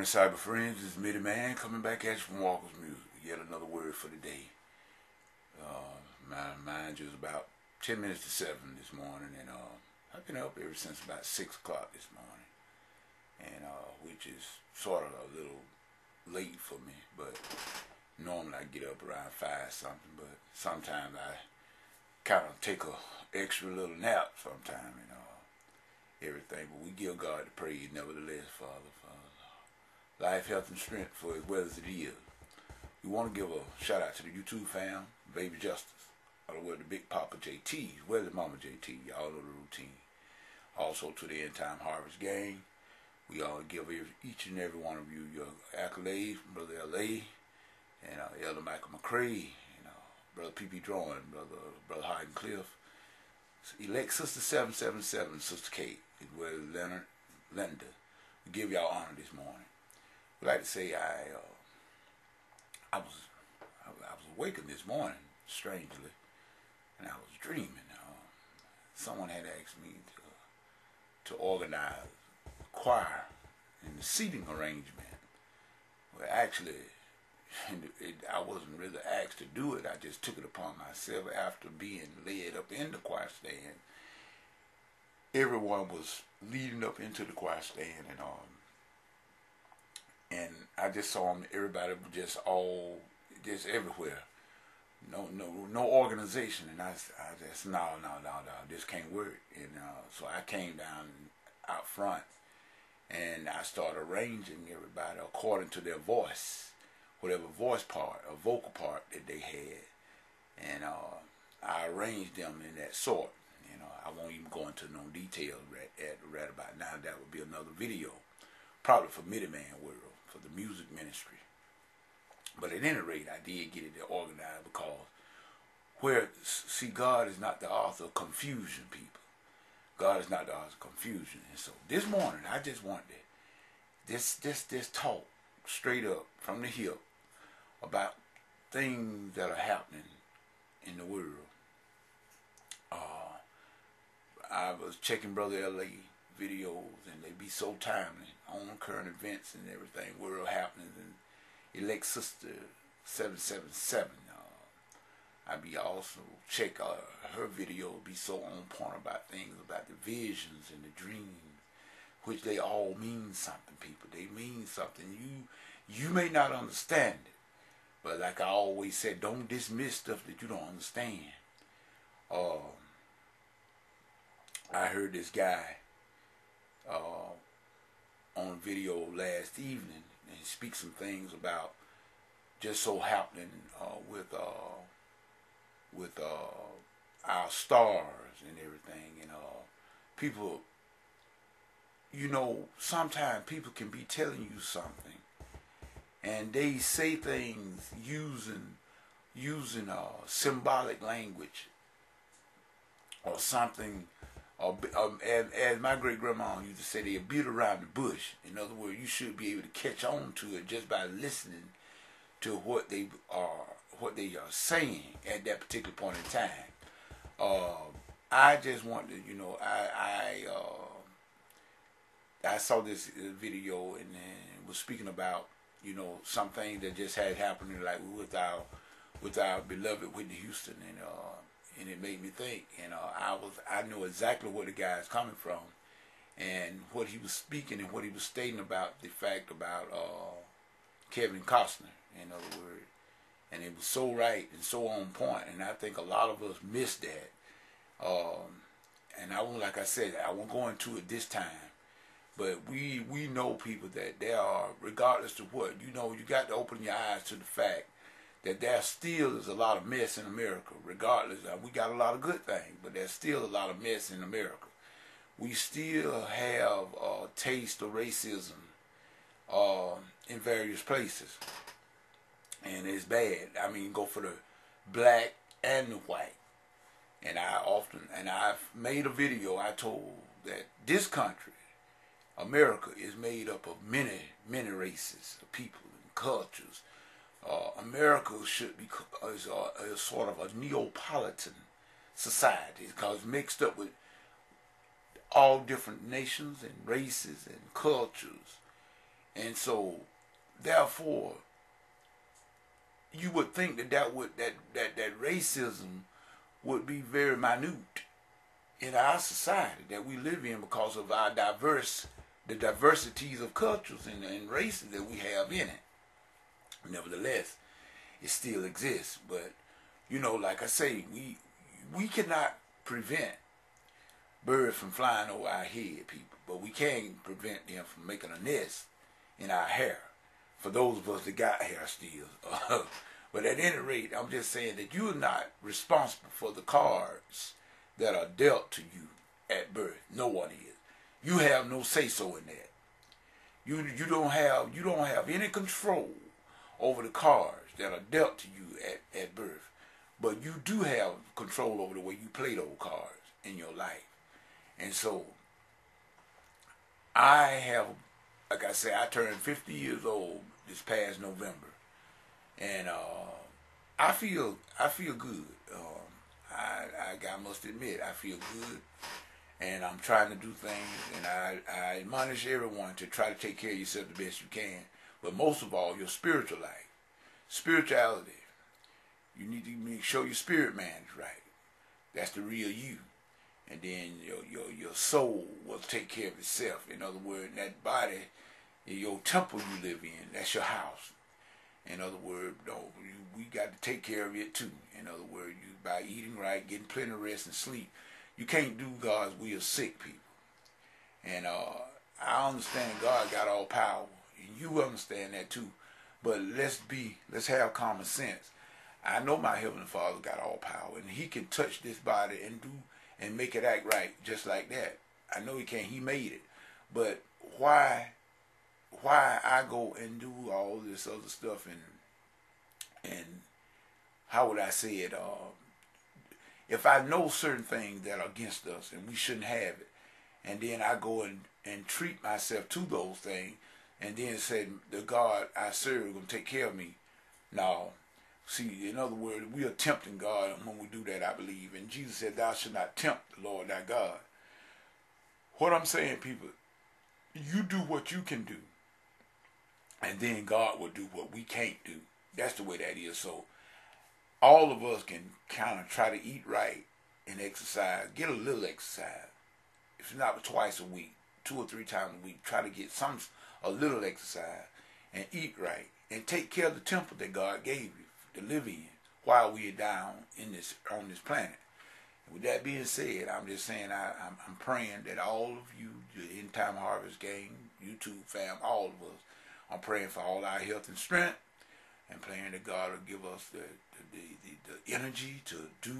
Cyber friends, this is Mitty Man coming back at you from Walker's Music. Yet another word for the day. Mind you, it's about 10 minutes to 7 this morning, and I've been up ever since about 6 o'clock this morning, and which is sort of a little late for me, but normally I get up around 5 something, but sometimes I kind of take a extra little nap sometime, and everything, but we give God the praise nevertheless, Father, for life, health, and strength for as well as it is. We want to give a shout out to the YouTube fam, Baby Justice, all the way to Big Papa JT, where's the Mama JT, y'all know the routine. Also to the End Time Harvest Gang, we all give each and every one of you your accolades, Brother L.A., and Elder Michael McCray, and Brother P.P. Drawing, Brother Hyden Cliff, elect Sister 777, Sister Kate, as well as Leonard Linda. We give y'all honor this morning. We'd like to say I was awakened this morning, strangely, and I was dreaming. Someone had asked me to organize a choir in the seating arrangement. Well, actually, I wasn't really asked to do it. I just took it upon myself after being led up in the choir stand. Everyone was leading up into the choir stand, and I just saw them. Everybody was just everywhere. No organization, and I just no, this can't work. And so I came down out front, and I started arranging everybody according to their voice, whatever voice part or vocal part that they had, and I arranged them in that sort. I won't even go into no details right about now. That would be another video, probably for Mitty Man World, for the music ministry. But at any rate, I did get it organized because God is not the author of confusion, people. God is not the author of confusion. And so this morning, I just wanted this talk straight up from the hip about things that are happening in the world. I was checking Brother L.A. videos, and they be so timely on current events and everything, world happenings, and elect Sister 777. I be also check her video, be so on point about things, about the visions and the dreams, which they all mean something, people. They mean something. You may not understand it, but like I always said, don't dismiss stuff that you don't understand. I heard this guy on a video last evening, and he speaks some things about just so happening with our stars and everything, and people, sometimes people can be telling you something, and they say things using symbolic language or something. As my great grandma used to say, they beat around the bush. In other words, you should be able to catch on to it just by listening to what they are saying at that particular point in time. I just wanted, I saw this video, and was speaking about, some things that just had happened, like with our beloved Whitney Houston, and it made me think, and I know exactly where the guy is coming from, and what he was speaking and what he was stating about the fact about Kevin Costner, in other words, and it was so right and so on point, and I think a lot of us missed that, and I won't, like I said, I won't go into it this time, but we know people that there are, regardless of what, you got to open your eyes to the fact that there still is a lot of mess in America, regardless. We got a lot of good things, but there's still a lot of mess in America. We still have a taste of racism in various places, and it's bad. I mean, go for the black and the white. And I've made a video, I told that this country, America, is made up of many races of people and cultures. America should be is sort of a Neapolitan society, because it's mixed up with all different nations and races and cultures, And so, therefore, you would think that racism would be very minute in our society that we live in because of our the diversities of cultures and races that we have in it. Nevertheless, it still exists. But, like I say, we cannot prevent birds from flying over our head, people, but we can prevent them from making a nest in our hair, for those of us that got hair still. But at any rate, I'm just saying that you're not responsible for the cards that are dealt to you at birth. No one is. You have no say-so in that. You don't have any control over the cards that are dealt to you at birth. But you do have control over the way you play those cards in your life. And so, I have, like I say, I turned 50 years old this past November. And I feel good. I must admit, I feel good. And I'm trying to do things. And I admonish everyone to try to take care of yourself the best you can. But most of all, your spiritual life. Spirituality. You need to make sure your spirit man is right. That's the real you. And then your soul will take care of itself. In other words, that body, your temple you live in, that's your house. In other words, we got to take care of it too. In other words, by eating right, getting plenty of rest and sleep. You can't do God's will sick, people. And I understand God got all power, and you understand that too. But let's have common sense. I know my Heavenly Father got all power, and He can touch this body and make it act right just like that. I know He can. He made it. But why I go and do all this other stuff and how would I say it? If I know certain things that are against us and we shouldn't have it, and then I go and treat myself to those things, and then say the God I serve is going to take care of me. No. See, in other words, we are tempting God when we do that, I believe. And Jesus said, thou shalt not tempt the Lord thy God. What I'm saying, people, you do what you can do. And then God will do what we can't do. That's the way that is. So all of us can kind of try to eat right and exercise. Get a little exercise. If not twice a week, 2 or 3 times a week, try to get a little exercise and eat right. And take care of the temple that God gave you to live in while we are down on this planet. And with that being said, I'm just saying I'm praying that all of you, the End Time Harvest Gang, YouTube fam, all of us, I'm praying for all our health and strength, and praying that God will give us the energy to do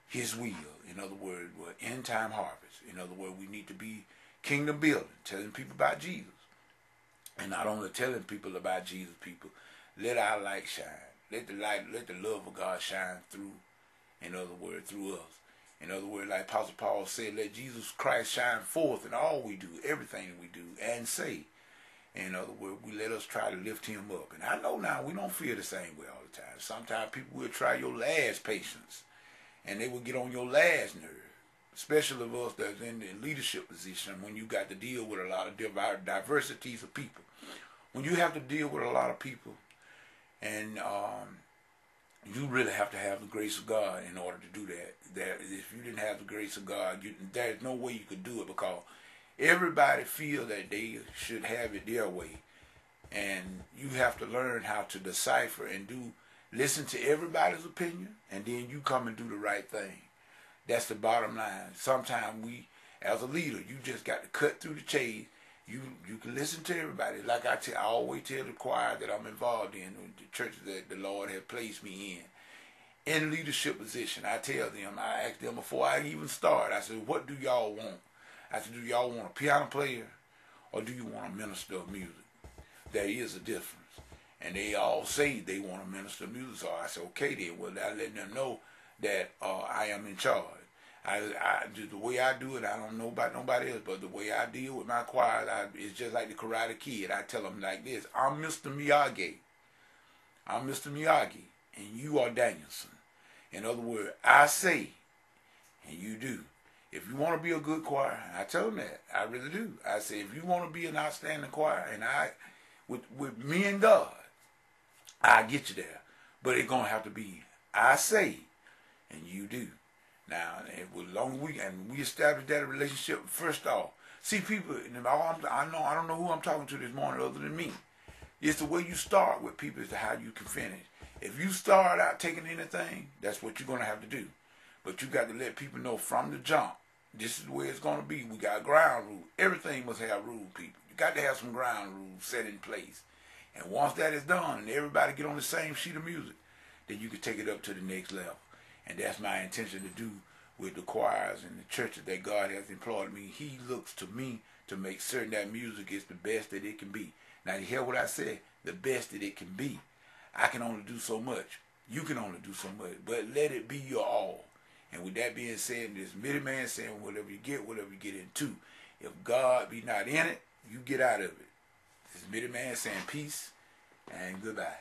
His will. In other words, we're End Time Harvest. In other words, we need to be kingdom building, telling people about Jesus. And not only telling people about Jesus, people, let our light shine. Let the love of God shine through, in other words, through us. In other words, like Apostle Paul said, let Jesus Christ shine forth in all we do, everything we do and say. In other words, we let us try to lift Him up. And I know now we don't feel the same way all the time. Sometimes people will try your last patience, and they will get on your last nerve. Especially of us that's in the leadership position, when you got to deal with a lot of diversities of people. When you have to deal with a lot of people, and you really have to have the grace of God in order to do that. If you didn't have the grace of God, there's no way you could do it, because everybody feels that they should have it their way. And you have to learn how to decipher and listen to everybody's opinion, and then you come and do the right thing. That's the bottom line. Sometimes we, as a leader, you just got to cut through the chase. You can listen to everybody. Like I always tell the choir that I'm involved in, the churches that the Lord has placed me in leadership position. I tell them, I ask them before I even start, I said, what do y'all want? I said, do y'all want a piano player, or do you want a minister of music? There is a difference. And they all say they want a minister of music. So I said, okay then. Well, I let them know that I am in charge. I do the way I do it. I don't know about nobody else, but the way I deal with my choir, it's just like the Karate Kid. I tell them like this: I'm Mr. Miyagi. I'm Mr. Miyagi, and you are Danielson. In other words, I say, and you do. If you want to be a good choir, I tell them that. I really do. I say, if you want to be an outstanding choir, and with me and God, I'll get you there. But it's gonna have to be I say and you do. Now, as long as we establish that relationship first off. See, people, I don't know who I'm talking to this morning other than me. It's the way you start with people as to how you can finish. If you start out taking anything, that's what you're gonna have to do. But you got to let people know from the jump, this is the way it's gonna be. We got ground rules. Everything must have rules, people. You got to have some ground rules set in place. And once that is done and everybody get on the same sheet of music, then you can take it up to the next level. And that's my intention to do with the choirs and the churches that God has employed me. He looks to me to make certain that music is the best that it can be. Now, you hear what I said? The best that it can be. I can only do so much. You can only do so much. But let it be your all. And with that being said, this Mitty Man saying, whatever you get into. If God be not in it, you get out of it. This Mitty Man saying peace and goodbye.